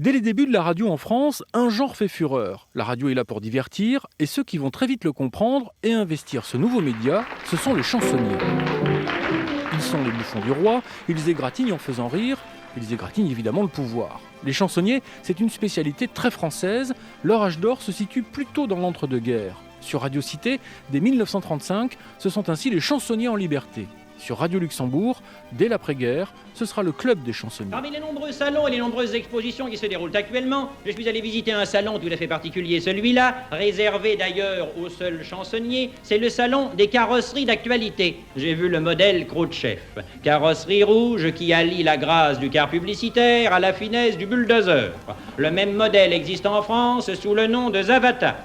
Dès les débuts de la radio en France, un genre fait fureur. La radio est là pour divertir, et ceux qui vont très vite le comprendre et investir ce nouveau média, ce sont les chansonniers. Ils sont les bouffons du roi, ils égratignent en faisant rire, ils égratignent évidemment le pouvoir. Les chansonniers, c'est une spécialité très française, leur âge d'or se situe plutôt dans l'entre-deux-guerres. Sur Radio Cité, dès 1935, ce sont ainsi les chansonniers en liberté. Sur Radio Luxembourg, dès l'après-guerre, ce sera le club des chansonniers. Parmi les nombreux salons et les nombreuses expositions qui se déroulent actuellement, je suis allé visiter un salon tout à fait particulier, celui-là, réservé d'ailleurs aux seuls chansonniers, c'est le salon des carrosseries d'actualité. J'ai vu le modèle Khrouchtchev, carrosserie rouge qui allie la grâce du car publicitaire à la finesse du bulldozer. Le même modèle existe en France sous le nom de Zavata.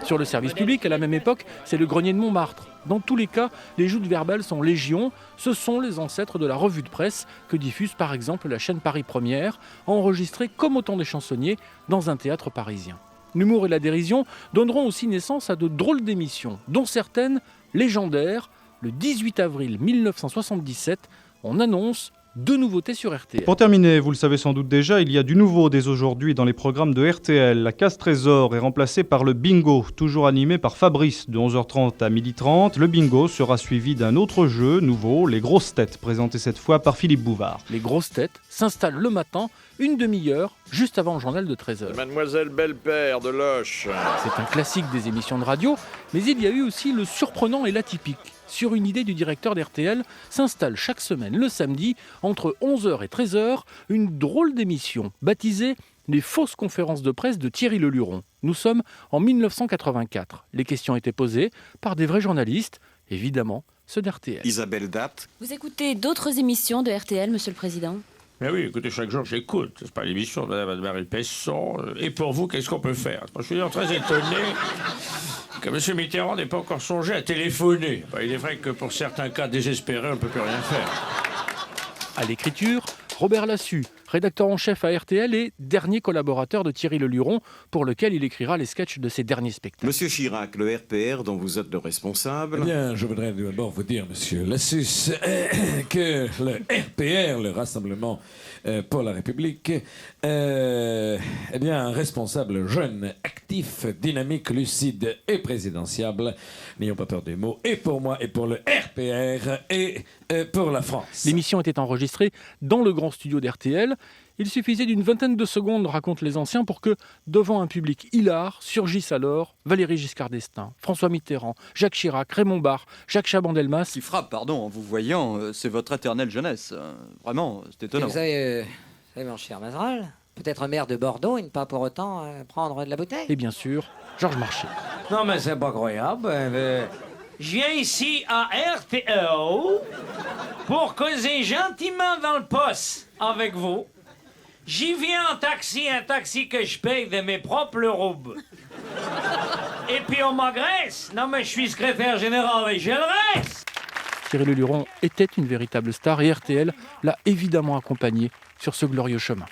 Sur le service public, à la même époque, c'est le grenier de Montmartre. Dans tous les cas, les joutes verbales sont légion. Ce sont les ancêtres de la revue de presse que diffuse par exemple la chaîne Paris Première, enregistrée comme au temps des chansonniers dans un théâtre parisien. L'humour et la dérision donneront aussi naissance à de drôles d'émissions, dont certaines légendaires. Le 18 avril 1977, on annonce 2 nouveautés sur RTL. Pour terminer, vous le savez sans doute déjà, il y a du nouveau dès aujourd'hui dans les programmes de RTL. La Casse-Trésor est remplacée par le Bingo, toujours animé par Fabrice de 11h30 à 12h30. Le Bingo sera suivi d'un autre jeu nouveau, les Grosses Têtes, présenté cette fois par Philippe Bouvard. Les Grosses Têtes s'installent le matin, une demi-heure, juste avant le journal de 13h. Mademoiselle Belle-Père de Loche. C'est un classique des émissions de radio, mais il y a eu aussi le surprenant et l'atypique. Sur une idée du directeur d'RTL, s'installe chaque semaine le samedi, entre 11h et 13h, une drôle d'émission baptisée « Les fausses conférences de presse de Thierry Leluron ». Nous sommes en 1984. Les questions étaient posées par des vrais journalistes, évidemment ceux d'RTL. Isabelle Dapt. Vous écoutez d'autres émissions de RTL, Monsieur le Président ? Mais oui, écoutez, chaque jour j'écoute. C'est pas l'émission de Mme Marie Pesson. Et pour vous, qu'est-ce qu'on peut faire ? Moi, je suis très étonné que M. Mitterrand n'ait pas encore songé à téléphoner. Il est vrai que pour certains cas désespérés, on ne peut plus rien faire. À l'écriture, Robert Lassus, rédacteur en chef à RTL et dernier collaborateur de Thierry Leluron, pour lequel il écrira les sketchs de ses derniers spectacles. Monsieur Chirac, le RPR dont vous êtes le responsable. Eh bien, je voudrais d'abord vous dire, monsieur Lassus, que le RPR, le Rassemblement pour la République, eh bien, un responsable jeune, actif, dynamique, lucide et présidentiable. N'ayons pas peur des mots, et pour moi, et pour le RPR, et pour la France. L'émission était enregistrée dans le grand studio d'RTL. Il suffisait d'une vingtaine de secondes, racontent les anciens, pour que, devant un public hilar, surgissent alors Valéry Giscard d'Estaing, François Mitterrand, Jacques Chirac, Raymond Barre, Jacques Chaban-Delmas. Qui frappe, pardon, en vous voyant, c'est votre éternelle jeunesse. Vraiment, c'est étonnant. Vous savez, mon cher Mazeral, peut-être maire de Bordeaux et ne pas pour autant prendre de la bouteille. Et bien sûr, Georges Marchais. Non mais c'est pas croyable. Je viens ici à RTL pour causer gentiment dans le poste avec vous. J'y viens en taxi, un taxi que je paye de mes propres roubes. Et puis on m'agresse. Non mais je suis secrétaire général et je le reste. Thierry Leluron était une véritable star et RTL l'a évidemment accompagné sur ce glorieux chemin.